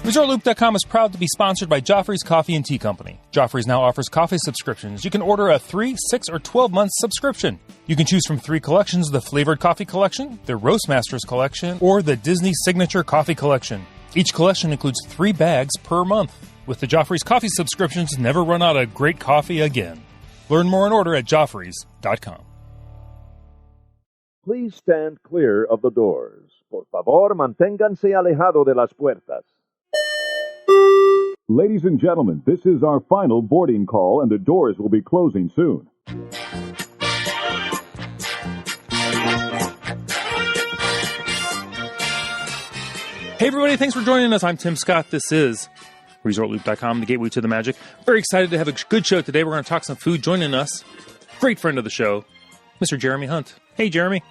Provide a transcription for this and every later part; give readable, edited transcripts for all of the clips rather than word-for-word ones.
ResortLoop.com is proud to be sponsored by Joffrey's Coffee and Tea Company. Joffrey's now offers coffee subscriptions. You can order a 3, 6, or 12-month subscription. You can choose from 3 collections: the Flavored Coffee Collection, the Roastmasters Collection, or the Disney Signature Coffee Collection. Each collection includes 3 bags per month. With the Joffrey's Coffee subscriptions, never run out of great coffee again. Learn more and order at Joffreys.com. Please stand clear of the doors. Por favor, manténganse alejado de las puertas. Ladies and gentlemen, this is our final boarding call, and the doors will be closing soon. Hey everybody, thanks for joining us. I'm Tim Scott. This is ResortLoop.com, the gateway to the magic. Very excited to have a good show today. We're going to talk some food. Joining us, great friend of the show, Mr. Jeremy Hunt. Hey, Jeremy.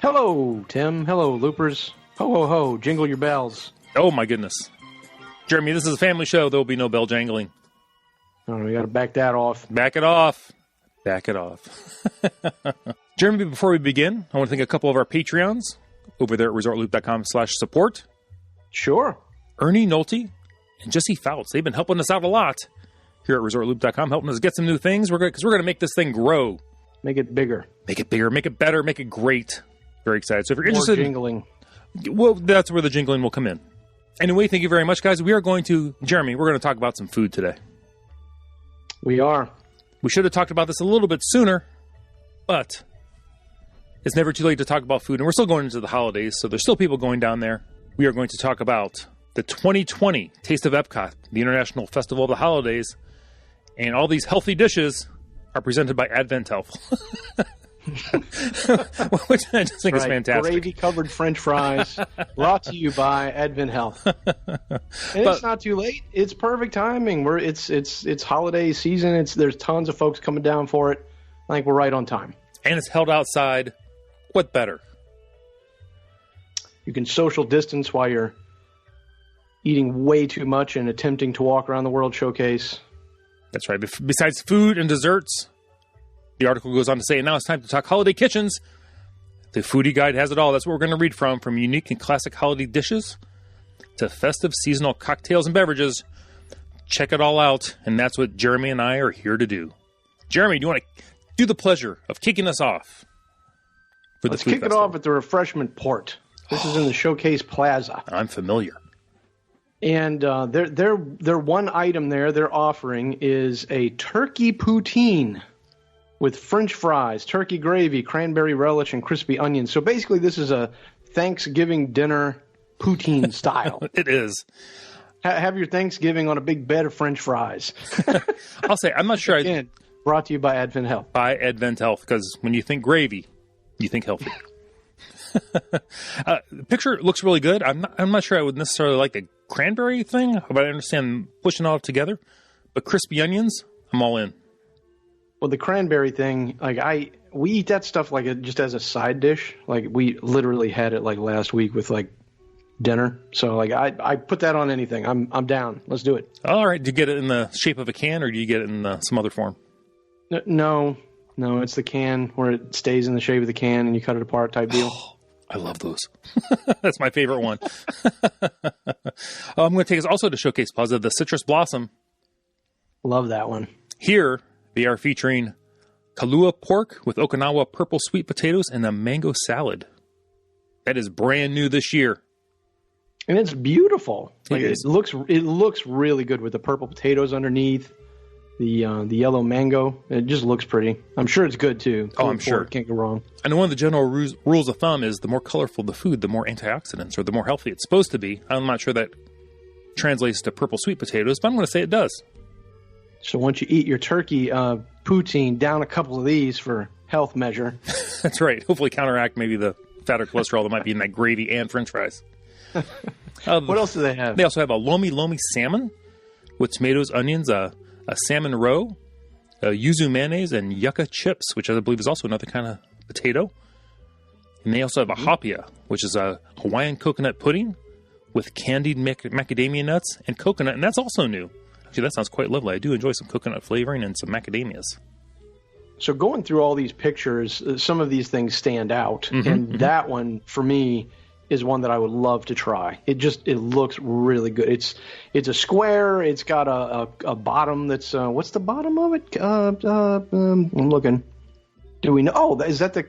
Hello, Tim. Hello, Loopers. Ho, ho, ho. Jingle your bells. Oh, my goodness. Jeremy, this is a family show. There will be no bell jangling. Oh, we got to back that off. Back it off. Back it off. Jeremy, before we begin, I want to thank a couple of our Patreons over there at ResortLoop.com/support. Sure. Ernie Nolte and Jesse Fouts. They've been helping us out a lot here at ResortLoop.com, helping us get some new things. Because we're going to make this thing grow. Make it bigger. Make it bigger, make it better, make it great. Very excited. So if you're More interested... jingling. Well, that's where the jingling will come in. Anyway, thank you very much, guys. Jeremy, we're going to talk about some food today. We are. We should have talked about this a little bit sooner, but it's never too late to talk about food. And we're still going into the holidays, so there's still people going down there. We are going to talk about the 2020 Taste of EPCOT, the International Festival of the Holidays. And all these healthy dishes are presented by Advent Health. Which I just think is fantastic. Gravy-covered French fries, brought to you by Advent Health. It's not too late. It's perfect timing. It's holiday season. There's tons of folks coming down for it. I think we're right on time. And it's held outside. What better? You can social distance while you're eating way too much and attempting to walk around the World Showcase. That's right. Besides food and desserts, the article goes on to say, and now it's time to talk holiday kitchens. The Foodie Guide has it all. That's what we're going to read from unique and classic holiday dishes to festive seasonal cocktails and beverages. Check it all out, and that's what Jeremy and I are here to do. Jeremy, do you want to do the pleasure of kicking us off? Let's kick it off at the Refreshment Port. This is in the Showcase Plaza. I'm familiar. And their one item there they're offering is a turkey poutine with French fries, turkey gravy, cranberry relish, and crispy onions. So basically, this is a Thanksgiving dinner poutine style. It is. Have your Thanksgiving on a big bed of French fries. I'll say, I'm not sure. Again, brought to you by Advent Health. By Advent Health, because when you think gravy, you think healthy. The picture looks really good. I'm not sure I would necessarily like the cranberry thing, but I understand pushing it all together. But crispy onions, I'm all in. Well, the cranberry thing, we eat that stuff just as a side dish. Like we literally had it last week with dinner. So I put that on anything. I'm down. Let's do it. All right. Do you get it in the shape of a can, or do you get it in some other form? No, it's the can where it stays in the shape of the can and you cut it apart type deal. I love those. That's my favorite one. I'm going to take us also to Showcase Plaza, the Citrus Blossom. Love that one. Here, they are featuring Kalua pork with Okinawa purple sweet potatoes and a mango salad. That is brand new this year. And it's beautiful. It looks really good with the purple potatoes underneath. The yellow mango, it just looks pretty. I'm sure it's good, too. I'm sure. Can't go wrong. And one of the general rules of thumb is the more colorful the food, the more antioxidants, or the more healthy it's supposed to be. I'm not sure that translates to purple sweet potatoes, but I'm going to say it does. So once you eat your turkey poutine, down a couple of these for health measure. That's right. Hopefully counteract maybe the fat or cholesterol that might be in that gravy and French fries. What else do they have? They also have a lomi salmon with tomatoes, onions, a salmon roe, yuzu mayonnaise, and yucca chips, which I believe is also another kind of potato. And they also have a hapia, which is a Hawaiian coconut pudding with candied macadamia nuts and coconut, and that's also new. Actually, that sounds quite lovely. I do enjoy some coconut flavoring and some macadamias. So going through all these pictures, some of these things stand out, and that one, for me, is one that I would love to try. It looks really good. It's a square. It's got a bottom that's what's the bottom of it? I'm looking. Do we know? Oh, is that the?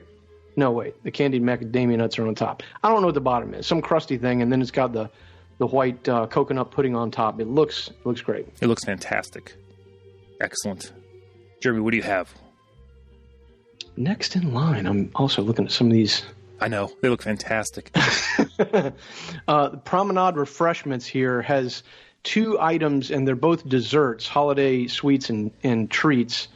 No, wait. The candied macadamia nuts are on top. I don't know what the bottom is. Some crusty thing, and then it's got the white coconut pudding on top. It looks great. It looks fantastic. Excellent. Jeremy, what do you have? Next in line, I'm also looking at some of these. I know. They look fantastic. The Promenade Refreshments here has 2 items, and they're both desserts, holiday sweets and treats.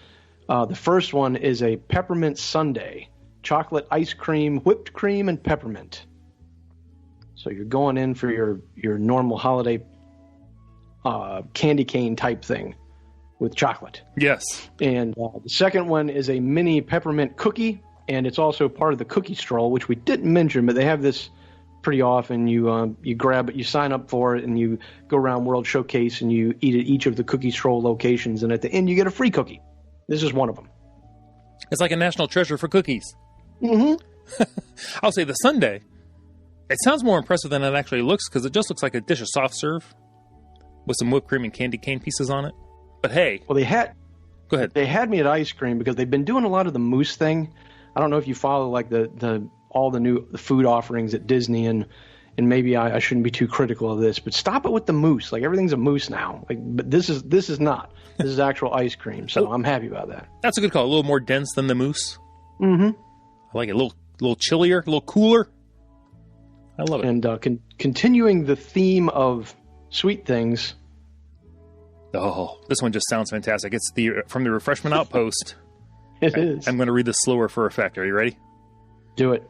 The first one is a peppermint sundae, chocolate ice cream, whipped cream, and peppermint. So you're going in for your normal holiday candy cane type thing with chocolate. Yes. And the second one is a mini peppermint cookie, and it's also part of the cookie stroll, which we didn't mention, but they have this pretty often. You grab it, you sign up for it, and you go around World Showcase, and you eat at each of the cookie stroll locations, and at the end you get a free cookie. This is one of them. It's like a national treasure for cookies. Mm-hmm. I'll say the sundae. It sounds more impressive than it actually looks because it just looks like a dish of soft serve with some whipped cream and candy cane pieces on it. But hey. Well, Go ahead. They had me at ice cream because they've been doing a lot of the mousse thing. I don't know if you follow like all the new food offerings at Disney, and maybe I shouldn't be too critical of this, but stop it with the mousse. Like everything's a mousse now. But this is not. This is actual ice cream, so I'm happy about that. That's a good call. A little more dense than the mousse. Mm-hmm. I like it. A little chillier, a little cooler. I love it. And continuing the theme of sweet things. Oh, this one just sounds fantastic. It's from the Refreshment Outpost. It is. I'm going to read this slower for effect. Are you ready? Do it.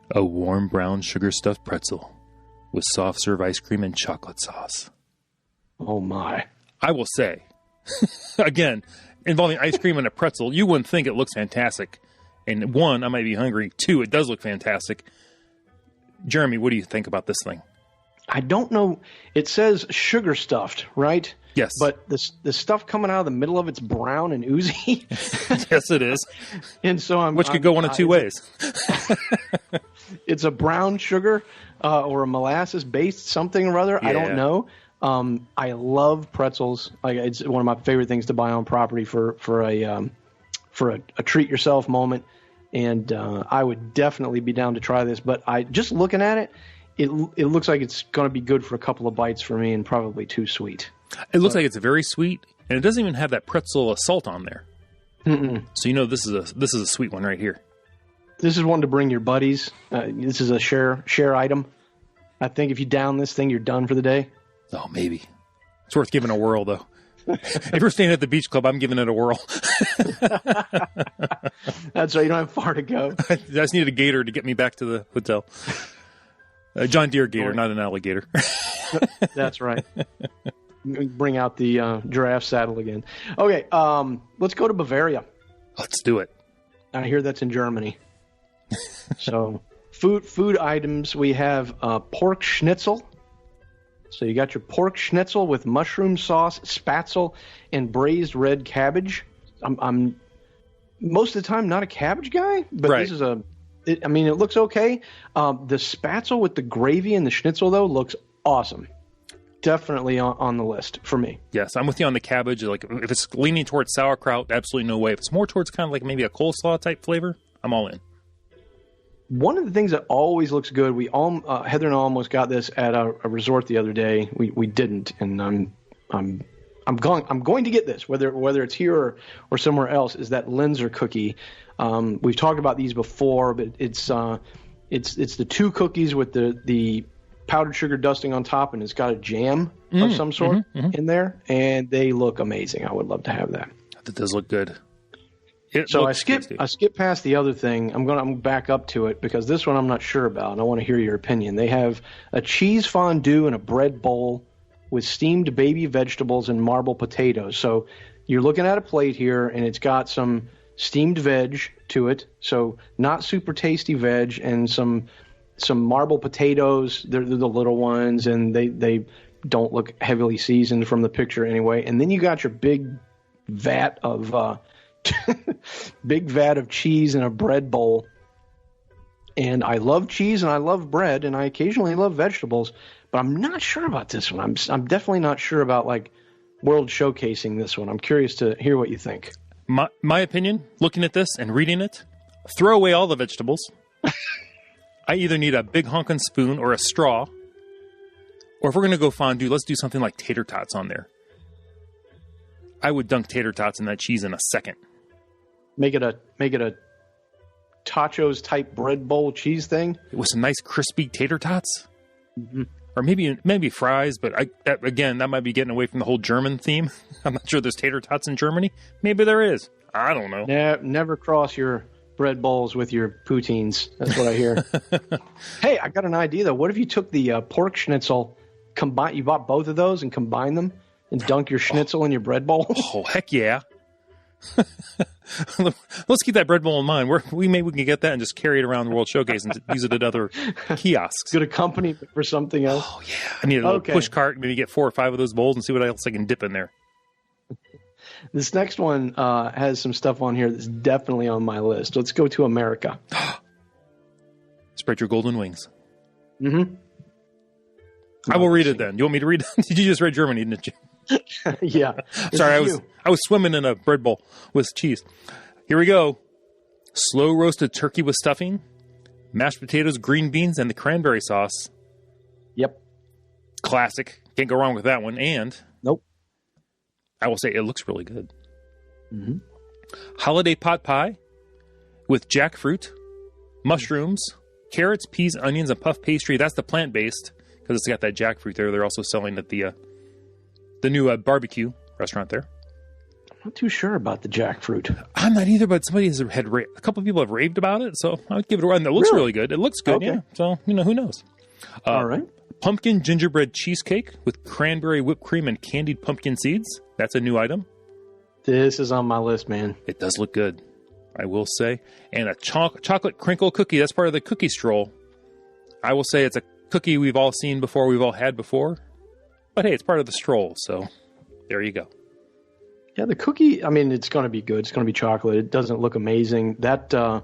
A warm brown sugar-stuffed pretzel with soft serve ice cream and chocolate sauce. Oh, my. I will say, again, involving ice cream and a pretzel, you wouldn't think it looks fantastic. And 1, I might be hungry. 2, it does look fantastic. Jeremy, what do you think about this thing? I don't know. It says sugar stuffed, right? Yes. But the stuff coming out of the middle of it's brown and oozy. Yes, it is. And so Which could go one of 2 ways. It's a brown sugar or a molasses-based something or other. Yeah. I don't know. I love pretzels. Like it's one of my favorite things to buy on property for a treat yourself moment. And I would definitely be down to try this. But just looking at it, it looks like it's going to be good for a couple of bites for me and probably too sweet. It looks like it's very sweet, and it doesn't even have that pretzel salt on there. Mm-mm. So you know this is a sweet one right here. This is one to bring your buddies. This is a share item. I think if you down this thing, you're done for the day. Oh, maybe. It's worth giving a whirl, though. If you're staying at the beach club, I'm giving it a whirl. That's right. You don't have far to go. I just need a gator to get me back to the hotel. A John Deere gator, not an alligator. That's right. Bring out the giraffe saddle again. Okay, let's go to Bavaria. Let's do it. I hear that's in Germany. So, food items. We have pork schnitzel. So you got your pork schnitzel with mushroom sauce, spatzel, and braised red cabbage. I'm most of the time not a cabbage guy, but right. This is it looks okay. The spatzel with the gravy and the schnitzel, though, looks awesome. Definitely on the list for me. Yes, I'm with you on the cabbage. Like if it's leaning towards sauerkraut, absolutely no way. If it's more towards kind of like maybe a coleslaw type flavor, I'm all in. One of the things that always looks good, Heather and I almost got this at a resort the other day. We didn't, and I'm going to get this whether it's here or somewhere else. Is that Linzer cookie? We've talked about these before, but it's the 2 cookies with the powdered sugar dusting on top, and it's got a jam of some sort in there, and they look amazing. I would love to have that. That does look good. I skip past the other thing. I'm back up to it because this one I'm not sure about, and I want to hear your opinion. They have a cheese fondue in a bread bowl with steamed baby vegetables and marble potatoes. So you're looking at a plate here, and it's got some steamed veg to it, so not super tasty veg, and some marble potatoes. They're the little ones, and they don't look heavily seasoned from the picture anyway. And then you got your big vat of cheese in a bread bowl. And I love cheese and I love bread and I occasionally love vegetables, but I'm not sure about this one. I'm definitely not sure about like world showcasing this one. I'm curious to hear what you think. My opinion, looking at this and reading it, throw away all the vegetables. I either need a big honkin' spoon or a straw. Or if we're going to go fondue, let's do something like tater tots on there. I would dunk tater tots in that cheese in a second. Make it a tachos type bread bowl cheese thing with some nice crispy tater tots, or maybe fries. But again, that might be getting away from the whole German theme. I'm not sure there's tater tots in Germany. Maybe there is. I don't know. Never cross your bread bowls with your poutines. That's what I hear. Hey, I got an idea though. What if you took the pork schnitzel, you bought both of those and combined them and dunk your schnitzel in your bread bowl? Oh, heck yeah. Let's keep that bread bowl in mind. We can get that and just carry it around the World Showcase and use it at other kiosks. Good accompaniment for something else. Oh yeah, I need a little push cart. Maybe get 4 or 5 of those bowls and see what else I can dip in there. This next one has some stuff on here that's definitely on my list. Let's go to America. Spread your golden wings. Mm-hmm. I will read it then. You want me to read? Did you just read Germany, didn't you? Yeah. Sorry, I was swimming in a bread bowl with cheese. Here we go. Slow roasted turkey with stuffing, mashed potatoes, green beans, and the cranberry sauce. Yep. Classic. Can't go wrong with that one. And nope. I will say it looks really good. Mm-hmm. Holiday pot pie with jackfruit, mushrooms, carrots, peas, onions, and puff pastry. That's the plant-based because it's got that jackfruit there. They're also selling at the new barbecue restaurant there. I'm not too sure about the jackfruit. I'm not either, but a couple of people have raved about it, so I would give it a run. It looks really good. It looks good, yeah. So, who knows? All right. Pumpkin gingerbread cheesecake with cranberry whipped cream and candied pumpkin seeds. That's a new item. This is on my list, man. It does look good, I will say. And a chocolate crinkle cookie. That's part of the cookie stroll. I will say it's a cookie we've all seen before, we've all had before. But hey, it's part of the stroll, so there you go. Yeah, the cookie, I mean, it's going to be good. It's going to be chocolate. It doesn't look amazing. The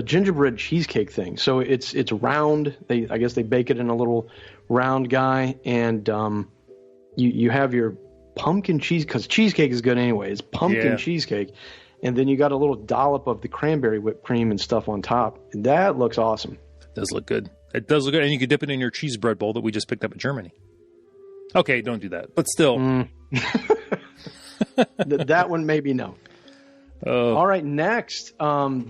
gingerbread cheesecake thing. So it's round. I guess they bake it in a little round guy, and you have your pumpkin cheese, because cheesecake is good anyway. It's pumpkin cheesecake, and then you got a little dollop of the cranberry whipped cream and stuff on top. And that looks awesome. It does look good. It does look good, and you could dip it in your cheese bread bowl that we just picked up in Germany. Okay, don't do that, but still. That one maybe no. All right, next.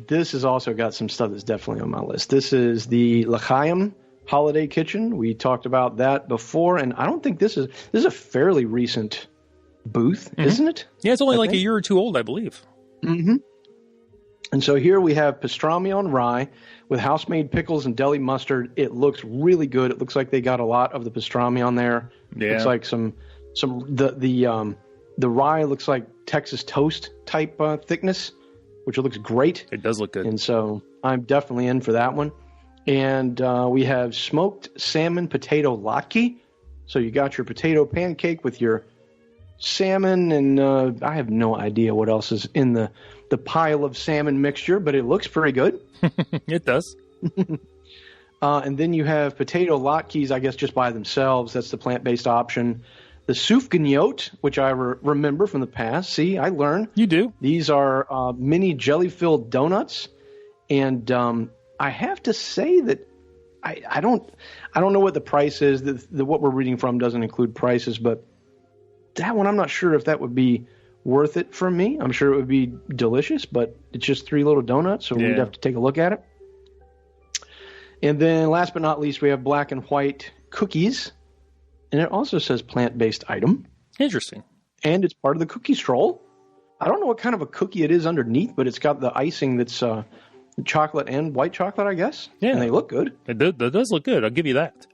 This has also got some stuff that's definitely on my list. This is the L'Chaim Holiday Kitchen. We talked about that before, and I don't think this is a fairly recent booth, isn't it? Yeah, it's only like a year or two old, I believe. Mm-hmm. And so here we have pastrami on rye with house-made pickles and deli mustard. It looks really good. It looks like they got a lot of the pastrami on there. Yeah. Looks like the rye looks like Texas toast type thickness, which looks great. It does look good. And so I'm definitely in for that one. And we have smoked salmon potato latke. So you got your potato pancake with your salmon, and I have no idea what else is in the pile of salmon mixture, but it looks pretty good. It does. And then you have potato latkes, I guess, just by themselves. That's the plant-based option. The soufgagnotte, which I remember from the past. See, I learn. You do. These are mini jelly-filled donuts, and I have to say that I don't know what the price is. What we're reading from doesn't include prices, but that one I'm not sure if that would be worth it for me. I'm sure it would be delicious, but it's just 3 little donuts, so we'd have to take a look at it. And then last but not least, we have black and white cookies. And it also says plant-based item. Interesting. And it's part of the cookie stroll. I don't know what kind of a cookie it is underneath, but it's got the icing that's chocolate and white chocolate, I guess. Yeah. And they look good. It does look good. I'll give you that.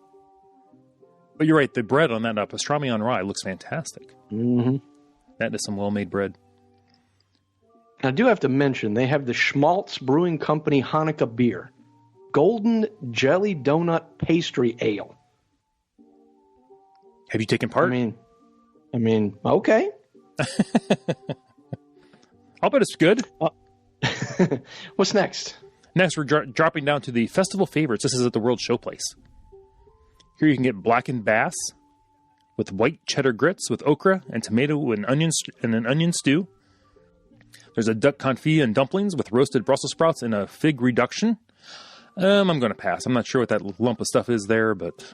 But you're right. The bread on that pastrami on rye looks fantastic. Mm-hmm. That is some well-made bread. And I do have to mention, they have the Schmaltz Brewing Company Hanukkah beer. Golden Jelly Donut Pastry Ale. Have you taken part? I mean, okay. I'll bet it's good. What's next? Next, we're dropping down to the festival favorites. This is at the World Showplace. Here you can get blackened bass with white cheddar grits with okra and tomato and onions and an onion stew. There's a duck confit and dumplings with roasted Brussels sprouts and a fig reduction. I'm going to pass. I'm not sure what that lump of stuff is there, but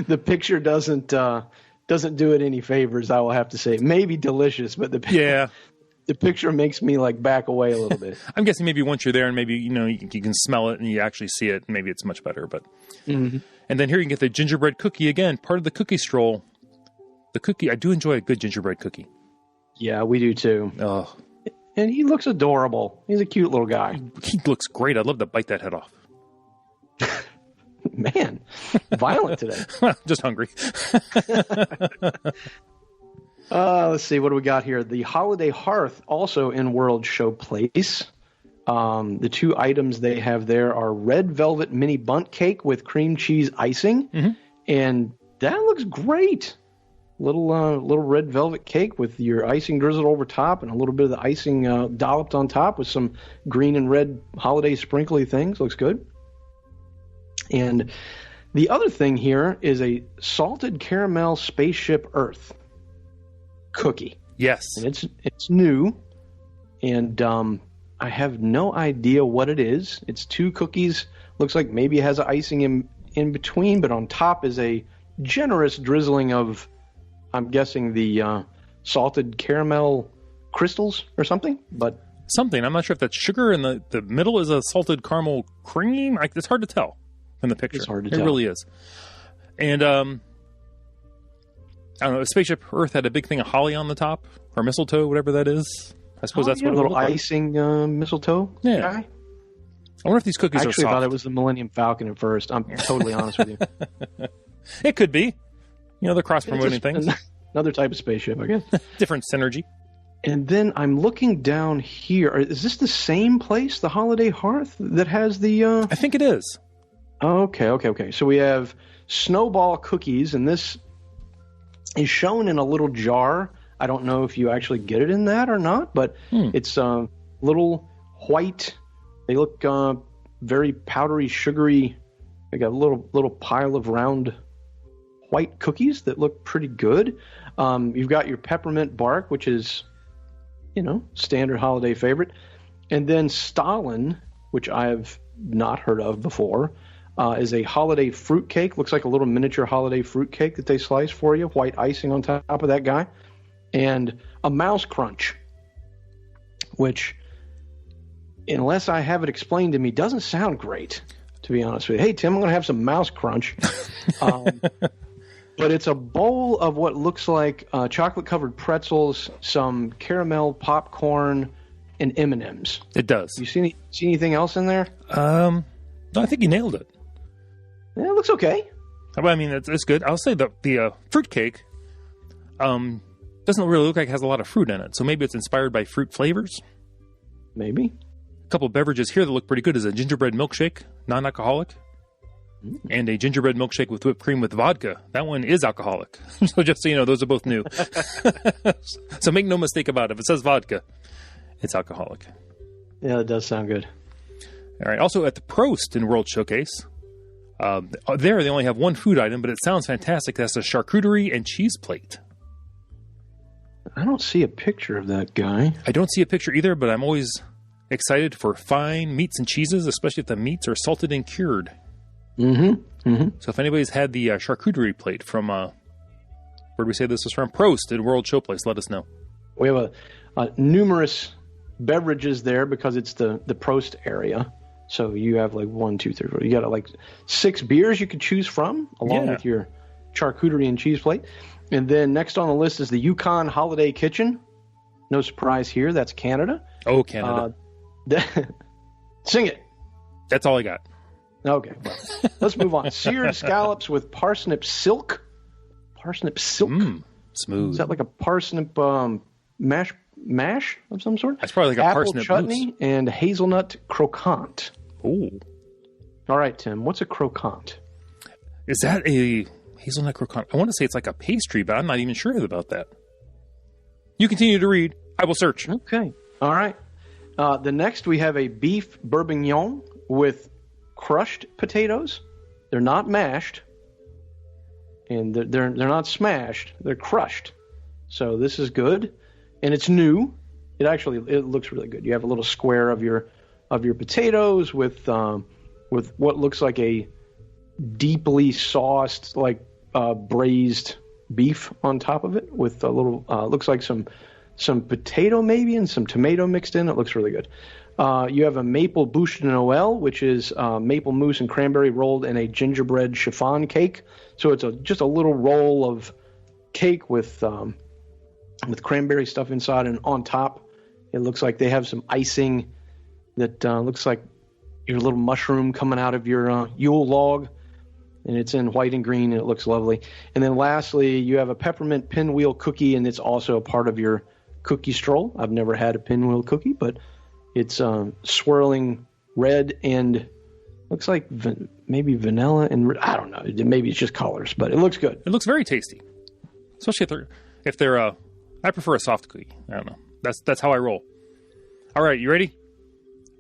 the picture doesn't do it any favors. I will have to say, maybe delicious, but the picture makes me like back away a little bit. I'm guessing maybe once you're there and maybe you can smell it and you actually see it, maybe it's much better. But and then here you can get the gingerbread cookie again, part of the cookie stroll. The cookie, I do enjoy a good gingerbread cookie. Yeah, we do too. Oh. And he looks adorable. He's a cute little guy. He looks great. I'd love to bite that head off. Man, violent today. Just hungry. Let's see. What do we got here? The Holiday Hearth, also in World Showplace. The two items they have there are red velvet mini bundt cake with cream cheese icing. And that looks great. Little red velvet cake with your icing drizzled over top and a little bit of the icing dolloped on top with some green and red holiday sprinkly things. Looks good. And the other thing here is a salted caramel spaceship Earth cookie. Yes. And it's new. And I have no idea what it is. It's 2 cookies. Looks like maybe it has icing in between, but on top is a generous drizzling of, I'm guessing, the salted caramel crystals or something. But something. I'm not sure if that's sugar and the middle is a salted caramel cream. It's hard to tell from the picture. It's hard to tell. It really is. And I don't know, Spaceship Earth had a big thing of holly on the top, or mistletoe, whatever that is. I suppose that's what a little icing guy. mistletoe guy. I wonder if these cookies are soft. I thought it was the Millennium Falcon at first. I'm totally honest with you. It could be. They're cross-promoting things. Another type of spaceship, I guess. Different synergy. And then I'm looking down here. Is this the same place, the Holiday Hearth, that has the... I think it is. Okay. So we have snowball cookies, and this is shown in a little jar. I don't know if you actually get it in that or not, but it's little white. They look very powdery, sugary. They got a little pile of round white cookies that look pretty good. You've got your peppermint bark, which is, standard holiday favorite. And then Stalin, which I have not heard of before, is a holiday fruit cake. Looks like a little miniature holiday fruit cake that they slice for you. White icing on top of that guy. And a mouse crunch, which, unless I have it explained to me, doesn't sound great, to be honest with you. Hey, Tim, I'm going to have some mouse crunch. But it's a bowl of what looks like chocolate-covered pretzels, some caramel popcorn, and M&Ms. It does. You see anything else in there? No, I think you nailed it. Yeah, it looks okay. I mean, it's good. I'll say the fruit cake doesn't really look like it has a lot of fruit in it, so maybe it's inspired by fruit flavors. Maybe. A couple of beverages here that look pretty good is a gingerbread milkshake, non-alcoholic. And a gingerbread milkshake with whipped cream with vodka. That one is alcoholic. So just so you know, those are both new. So make no mistake about it. If it says vodka, it's alcoholic. Yeah, that does sound good. All right. Also at the Prost in World Showcase, there they only have one food item, but it sounds fantastic. That's a charcuterie and cheese plate. I don't see a picture of that guy. I don't see a picture either, but I'm always excited for fine meats and cheeses, especially if the meats are salted and cured. So if anybody's had the charcuterie plate from, where did we say this was from? Prost in World Showplace, let us know. We have numerous beverages there because it's the Prost area. So you have like 1, 2, 3, 4. You got like 6 beers you could choose from, along with your charcuterie and cheese plate. And then next on the list is the Yukon Holiday Kitchen. No surprise here, that's Canada. Oh, Canada. Sing it. That's all I got. Okay, well, let's move on. Seared scallops with parsnip silk. Parsnip silk? Smooth. Is that like a parsnip mash of some sort? That's probably like a apple parsnip chutney mousse. And hazelnut croquant. Ooh. All right, Tim, what's a croquant? Is that a hazelnut croquant? I want to say it's like a pastry, but I'm not even sure about that. You continue to read. I will search. Okay. All right. The next we have a beef bourguignon with crushed potatoes. They're not mashed, and they're not smashed. They're crushed. So this is good, and it's new. It looks really good. You have a little square of your potatoes with what looks like a deeply sauced, like braised beef on top of it, with a little looks like some potato maybe and some tomato mixed in. It looks really good. You have a maple bûche de Noël, which is maple mousse and cranberry rolled in a gingerbread chiffon cake. So it's just a little roll of cake with cranberry stuff inside, and on top it looks like they have some icing that looks like your little mushroom coming out of your Yule log, and it's in white and green, and it looks lovely. And then lastly, you have a peppermint pinwheel cookie, and it's also a part of your cookie stroll. I've never had a pinwheel cookie, but it's swirling red and looks like maybe vanilla and I don't know. Maybe it's just colors, but it looks good. It looks very tasty, especially if they're. I prefer a soft cookie. I don't know. That's how I roll. All right, you ready?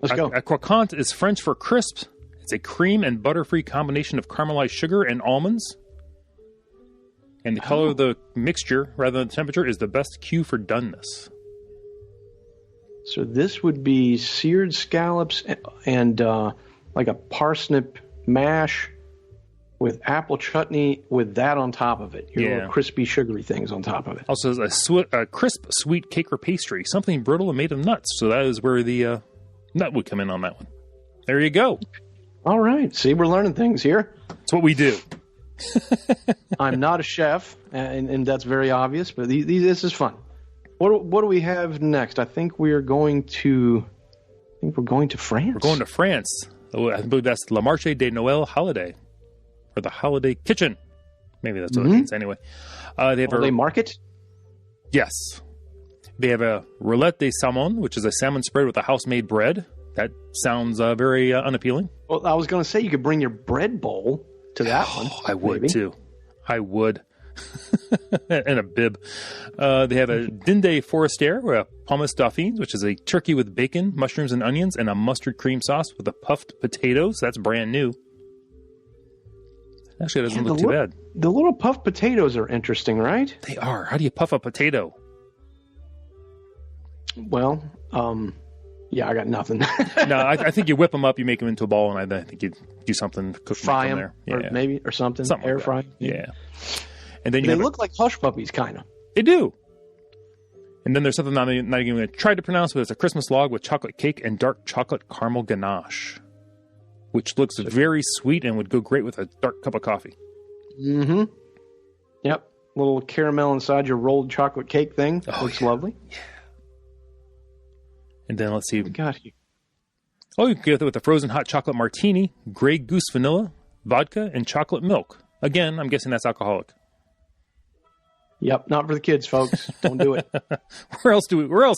Let's go. A croquant is French for crisp. It's a cream and butter-free combination of caramelized sugar and almonds. And the color of the mixture, rather than the temperature, is the best cue for doneness. So this would be seared scallops and like a parsnip mash with apple chutney with that on top of it. Your little crispy, sugary things on top of it. Also, a crisp, sweet cake or pastry, something brittle and made of nuts. So that is where the nut would come in on that one. There you go. All right. See, we're learning things here. That's what we do. I'm not a chef, and that's very obvious, but this is fun. What do we have next? I think we're going to France. We're going to France. I believe that's Le Marché de Noël holiday. Or the holiday kitchen. Maybe that's what it means anyway. They have holiday market? Yes. They have a roulette de salmon, which is a salmon spread with a house-made bread. That sounds very unappealing. Well, I was going to say you could bring your bread bowl to that one. I would, too. I would. And a bib. They have a dinde forestière, or a pomme dauphine, which is a turkey with bacon, mushrooms, and onions, and a mustard cream sauce with a puffed potatoes. That's brand new. Actually, it doesn't look too bad. The little puffed potatoes are interesting, right? They are. How do you puff a potato? Well, yeah, I got nothing. No, I think you whip them up, you make them into a ball, and I think you do something, cook fry them from there. Or maybe, or something air like fry. Yeah. And then they look like hush puppies, kind of. They do. And then there's something I'm not even going to try to pronounce, but it's a Christmas log with chocolate cake and dark chocolate caramel ganache, which looks very sweet and would go great with a dark cup of coffee. Mm-hmm. Yep. Little caramel inside your rolled chocolate cake thing. Looks lovely. Yeah. And then let's see. What we got here? Oh, you can get it with a frozen hot chocolate martini, Grey Goose vanilla, vodka, and chocolate milk. Again, I'm guessing that's alcoholic. Yep, not for the kids, folks. Don't do it. Where else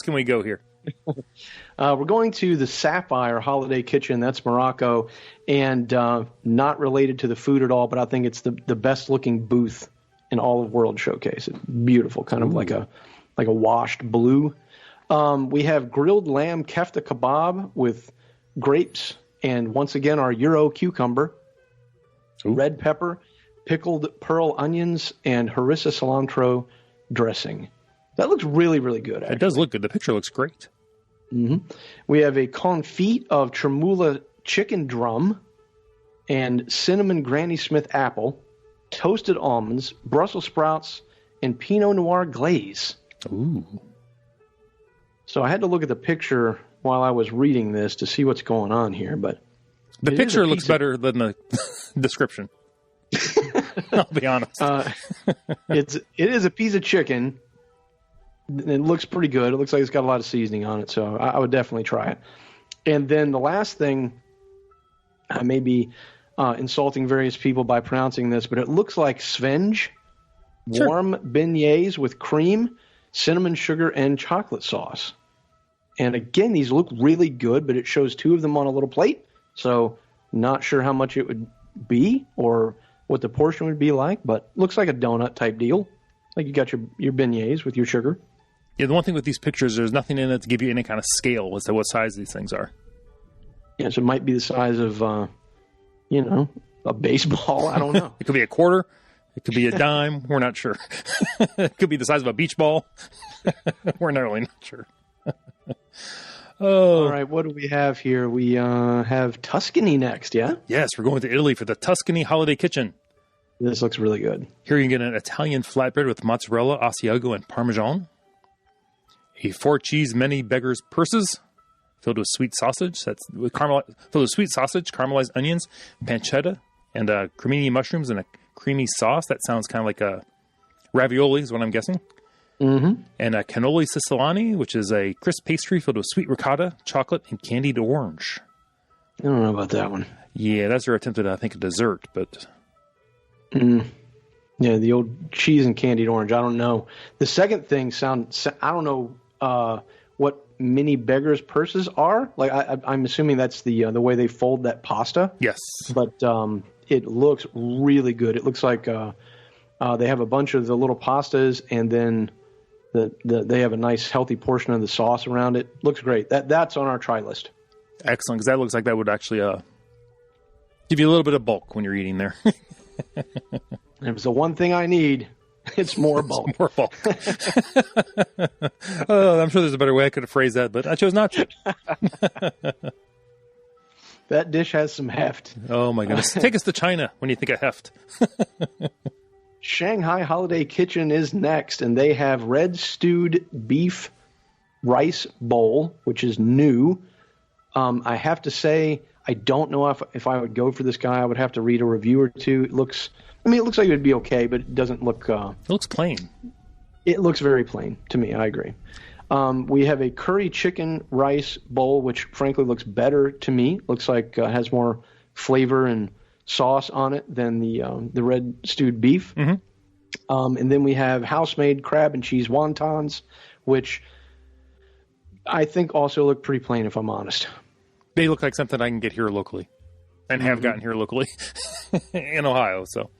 can we go here? We're going to the Sapphire Holiday Kitchen. That's Morocco, and not related to the food at all, but I think it's the best looking booth in all of World Showcase. It's beautiful, kind of like a washed blue. We have grilled lamb kefta kebab with grapes and once again our Euro cucumber, red pepper, pickled pearl onions, and harissa cilantro dressing. That looks really, really good, actually. It does look good. The picture looks great. Mm-hmm. We have a confit of chermoula chicken drum and cinnamon Granny Smith apple, toasted almonds, Brussels sprouts, and Pinot Noir glaze. Ooh. So I had to look at the picture while I was reading this to see what's going on here, but the picture looks better than the description. I'll be honest. It is a piece of chicken. It looks pretty good. It looks like it's got a lot of seasoning on it, so I would definitely try it. And then the last thing, I may be insulting various people by pronouncing this, but it looks like svenge, warm beignets with cream, cinnamon sugar, and chocolate sauce. And again, these look really good, but it shows two of them on a little plate, so not sure how much it would be or what the portion would be like, but looks like a donut type deal. Like you got your beignets with your sugar. Yeah, the one thing with these pictures, there's nothing in it to give you any kind of scale as to what size these things are. Yeah, so it might be the size of, a baseball. I don't know. It could be a quarter. It could be a dime. We're not sure. It could be the size of a beach ball. We're not really not sure. Oh. All right, what do we have here? We have Tuscany next, yeah? Yes, we're going to Italy for the Tuscany Holiday Kitchen. This looks really good. Here you can get an Italian flatbread with mozzarella, Asiago, and Parmesan. A 4-cheese many beggars purses filled with sweet sausage. That's with filled with sweet sausage, caramelized onions, pancetta, and cremini mushrooms and a creamy sauce. That sounds kind of like a ravioli, is what I'm guessing. Mm-hmm. And a cannoli siciliani, which is a crisp pastry filled with sweet ricotta, chocolate, and candied orange. I don't know about that one. Yeah, that's their attempt at, I think, a dessert, but... Yeah, the old cheese and candied orange. I don't know. The second thing I don't know what mini beggars purses are. Like I'm assuming that's the way they fold that pasta. Yes. But it looks really good. It looks like they have a bunch of the little pastas, and then they have a nice healthy portion of the sauce around it. Looks great. That's on our try list. Excellent, because that looks like that would actually give you a little bit of bulk when you're eating there. If it's the one thing I need, it's more bulk. It's more bulk. Oh, I'm sure there's a better way I could have phrased that, but I chose not to. That dish has some heft. Oh, my goodness. Take us to China when you think of heft. Shanghai Holiday Kitchen is next, and they have red stewed beef rice bowl, which is new. I have to say, I don't know if I would go for this guy. I would have to read a review or two. It looks like it would be okay, but it doesn't look... it looks plain. It looks very plain to me. I agree. We have a curry chicken rice bowl, which frankly looks better to me. Looks like it has more flavor and sauce on it than the red stewed beef. Mm-hmm. And then we have house-made crab and cheese wontons, which I think also look pretty plain, if I'm honest. They look like something I can get here locally and have gotten here locally in Ohio. So,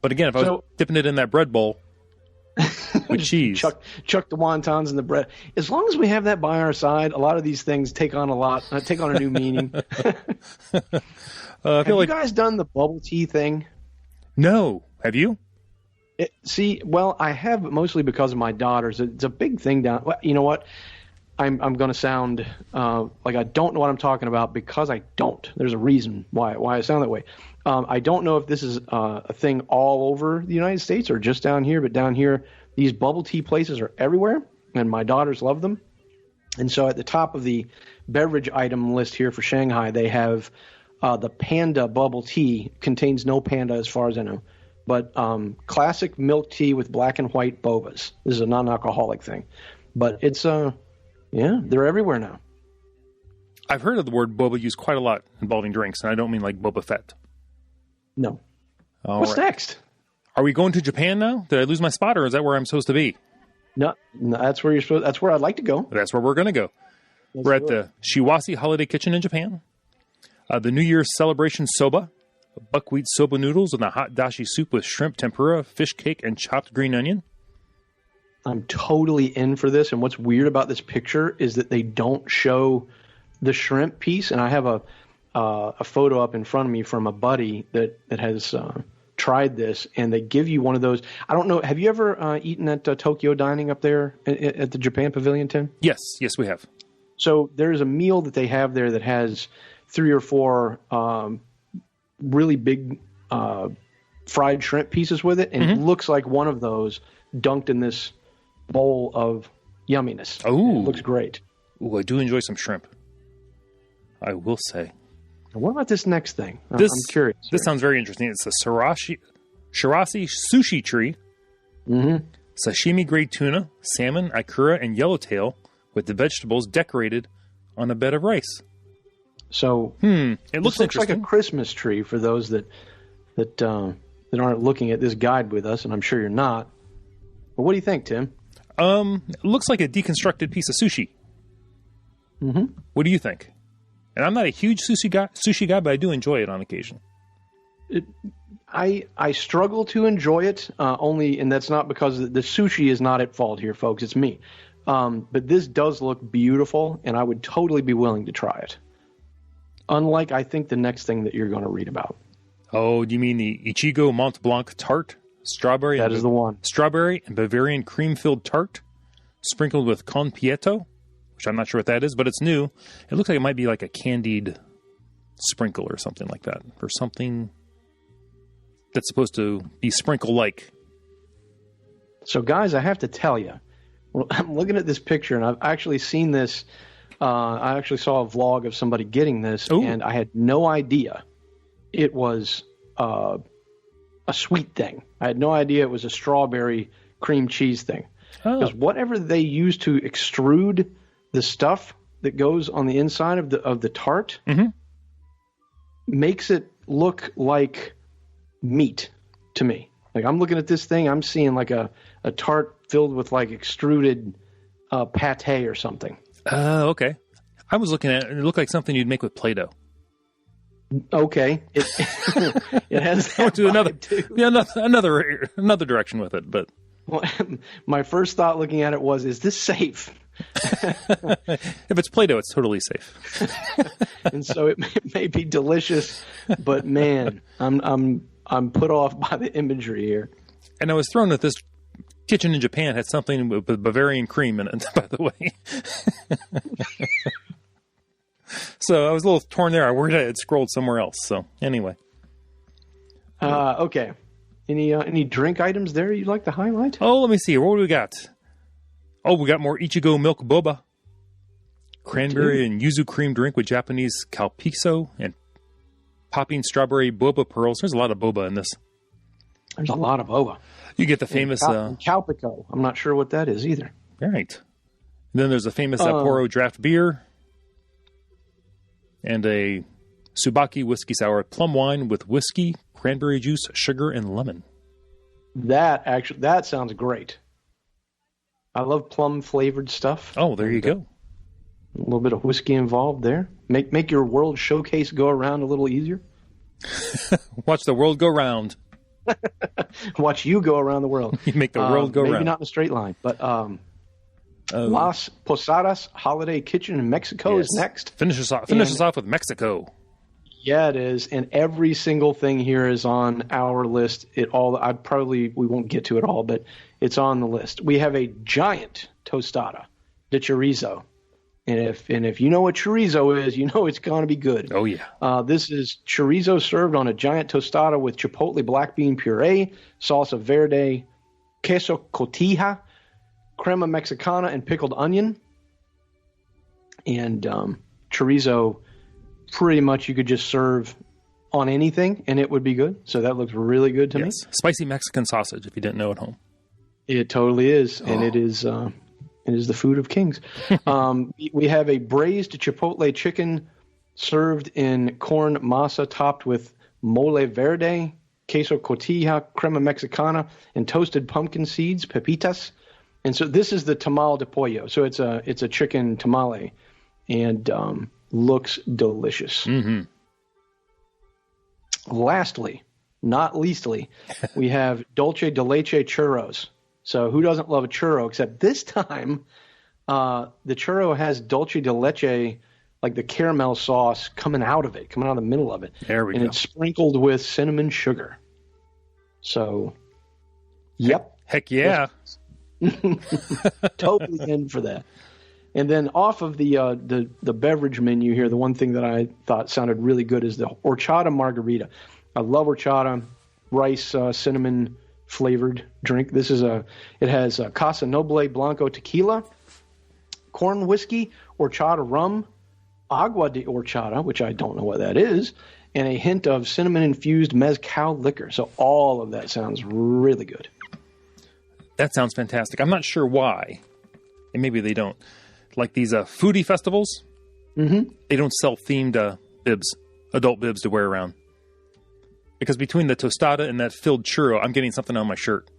but again, if I was dipping it in that bread bowl with cheese, chuck the wontons in the bread. As long as we have that by our side, a lot of these things take on a new meaning. Have you guys done the bubble tea thing? No. Have you? I have, but mostly because of my daughters. It's a big thing down. You know what? I'm going to sound like I don't know what I'm talking about because I don't. There's a reason why I sound that way. I don't know if this is a thing all over the United States or just down here, but down here, these bubble tea places are everywhere, and my daughters love them. And so at the top of the beverage item list here for Shanghai, they have the Panda bubble tea. Contains no Panda as far as I know. But classic milk tea with black and white bobas. This is a non-alcoholic thing. But it's... yeah, they're everywhere now. I've heard of the word boba used quite a lot involving drinks, and I don't mean like Boba Fett. No. What's next? Are we going to Japan now? Did I lose my spot, or is that where I'm supposed to be? No, that's where you're supposed. That's where I'd like to go. That's where we're going to go. We're at the Shiwasi Holiday Kitchen in Japan. The New Year's celebration soba, buckwheat soba noodles, and a hot dashi soup with shrimp tempura, fish cake, and chopped green onion. I'm totally in for this, and what's weird about this picture is that they don't show the shrimp piece, and I have a photo up in front of me from a buddy that has tried this, and they give you one of those. I don't know, have you ever eaten at Tokyo Dining up there at the Japan Pavilion, Tim? Yes, we have. So there's a meal that they have there that has 3 or 4 really big fried shrimp pieces with it, and it looks like one of those dunked in this bowl of yumminess. Oh, it looks great. Ooh, I do enjoy some shrimp, I will say. What about this next thing? I'm curious. This sounds very interesting. It's a shirasi sushi tree, sashimi grade tuna, salmon, ikura, and yellowtail with the vegetables decorated on a bed of rice. So it looks like a Christmas tree for those that aren't looking at this guide with us, and I'm sure you're not. But what do you think, Tim? It looks like a deconstructed piece of sushi. Mm-hmm. What do you think? And I'm not a huge sushi guy, but I do enjoy it on occasion. I struggle to enjoy it, and that's not because the sushi is not at fault here, folks. It's me. But this does look beautiful, and I would totally be willing to try it. Unlike, I think, the next thing that you're going to read about. Oh, do you mean the Ichigo Mont Blanc tart? Strawberry. That is the one. Strawberry and Bavarian cream-filled tart, sprinkled with con pieto, which I'm not sure what that is, but it's new. It looks like it might be like a candied sprinkle or something like that, or something that's supposed to be sprinkle-like. So, guys, I have to tell you, I'm looking at this picture, and I've actually seen this. I actually saw a vlog of somebody getting this, Ooh. and I had no idea it was a sweet thing. I had no idea it was a strawberry cream cheese thing. Because whatever they use to extrude the stuff that goes on the inside of the tart makes it look like meat to me. Like, I'm looking at this thing, I'm seeing like a tart filled with like extruded pate or something. Okay. I was looking at it. It looked like something you'd make with Play-Doh. Okay. It has that to another direction with it, but well, my first thought looking at it was, is this safe? if it's Play-Doh, it's totally safe. And so it may be delicious, but man, I'm put off by the imagery here. And I was thrown that this kitchen in Japan had something with Bavarian cream in it, by the way. So I was a little torn there. I worried I had scrolled somewhere else. So anyway. Okay. Any drink items there you'd like to highlight? Oh, let me see. What do we got? Oh, we got more Ichigo milk boba. Cranberry and yuzu cream drink with Japanese kalpiso and popping strawberry boba pearls. There's a lot of boba in this. There's a lot of boba. You get the famous... Calpico. I'm not sure what that is either. Right. And then there's a famous Sapporo draft beer. And a Tsubaki whiskey sour plum wine with whiskey, cranberry juice, sugar, and lemon. That sounds great. I love plum flavored stuff. Oh, there you go. A little bit of whiskey involved there. Make your world showcase go around a little easier. Watch the world go round. Watch you go around the world. You make the world go round. Maybe not in a straight line, but Las Posadas Holiday Kitchen in Mexico is next. Finish us off with Mexico. Yeah, it is, and every single thing here is on our list. We won't get to it all, but it's on the list. We have a giant tostada de chorizo, and if you know what chorizo is, you know it's going to be good. Oh yeah. This is chorizo served on a giant tostada with chipotle black bean puree, salsa verde, queso cotija, crema mexicana, and pickled onion. And chorizo, pretty much you could just serve on anything, and it would be good. So that looks really good to me. Spicy Mexican sausage, if you didn't know at home. It totally is, and it is the food of kings. We have a braised chipotle chicken served in corn masa topped with mole verde, queso cotija, crema mexicana, and toasted pumpkin seeds, pepitas. And so this is the tamal de pollo. So it's a chicken tamale, and looks delicious. Mm-hmm. Lastly, not leastly, we have dulce de leche churros. So who doesn't love a churro? Except this time, the churro has dulce de leche, like the caramel sauce coming out of the middle of it. There we go. And it's sprinkled with cinnamon sugar. So, yep. Heck yeah. Totally in for that. And then off of the beverage menu here, the one thing that I thought sounded really good is the horchata margarita. I love horchata, rice, cinnamon flavored drink. It has Casa Noble Blanco tequila, corn whiskey, horchata rum, agua de horchata, which I don't know what that is, and a hint of cinnamon infused mezcal liquor. So all of that sounds really good. That sounds fantastic. I'm not sure why, and maybe they don't. Like these foodie festivals, they don't sell themed bibs, adult bibs to wear around. Because between the tostada and that filled churro, I'm getting something on my shirt.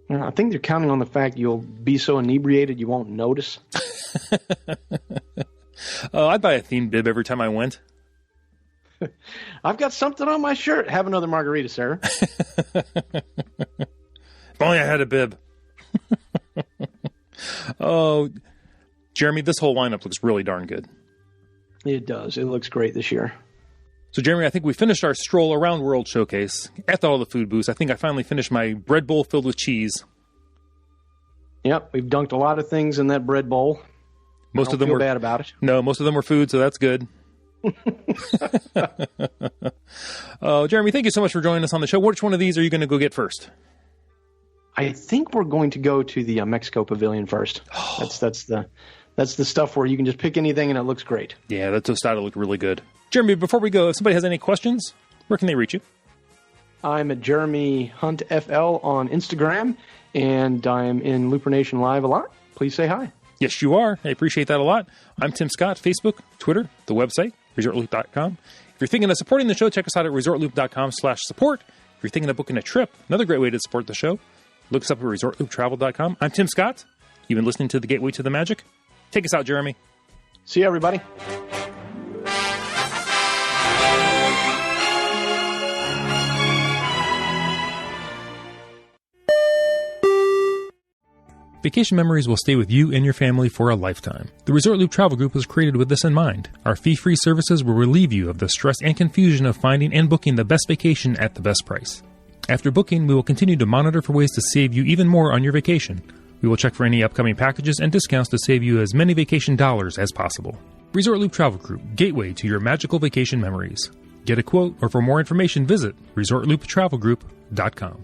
I think they're counting on the fact you'll be so inebriated you won't notice. I'd buy a themed bib every time I went. I've got something on my shirt. Have another margarita, sir. If only I had a bib. Oh, Jeremy, this whole lineup looks really darn good. It does. It looks great this year. So, Jeremy, I think we finished our stroll around World Showcase at all the food booths. I think I finally finished my bread bowl filled with cheese. Yep, we've dunked a lot of things in that bread bowl. Most of them feel were bad about it. No, most of them were food, so that's good. Jeremy, thank you so much for joining us on the show. Which one of these are you going to go get first? I think we're going to go to the Mexico Pavilion first. That's the stuff where you can just pick anything and it looks great. Yeah, that tostada looked really good. Jeremy, before we go, if somebody has any questions, where can they reach you? I'm at Jeremy Hunt FL on Instagram, and I'm in Looper Nation Live a lot. Please say hi. Yes, you are. I appreciate that a lot. I'm Tim Scott, Facebook, Twitter, the website, ResortLoop.com. If you're thinking of supporting the show, check us out at ResortLoop.com/support. If you're thinking of booking a trip, another great way to support the show, look us up at ResortLoopTravel.com. I'm Tim Scott. You've been listening to The Gateway to the Magic. Take us out, Jeremy. See you, everybody. Vacation memories will stay with you and your family for a lifetime. The Resort Loop Travel Group was created with this in mind. Our fee-free services will relieve you of the stress and confusion of finding and booking the best vacation at the best price. After booking, we will continue to monitor for ways to save you even more on your vacation. We will check for any upcoming packages and discounts to save you as many vacation dollars as possible. Resort Loop Travel Group, gateway to your magical vacation memories. Get a quote, or for more information, visit ResortLoopTravelGroup.com.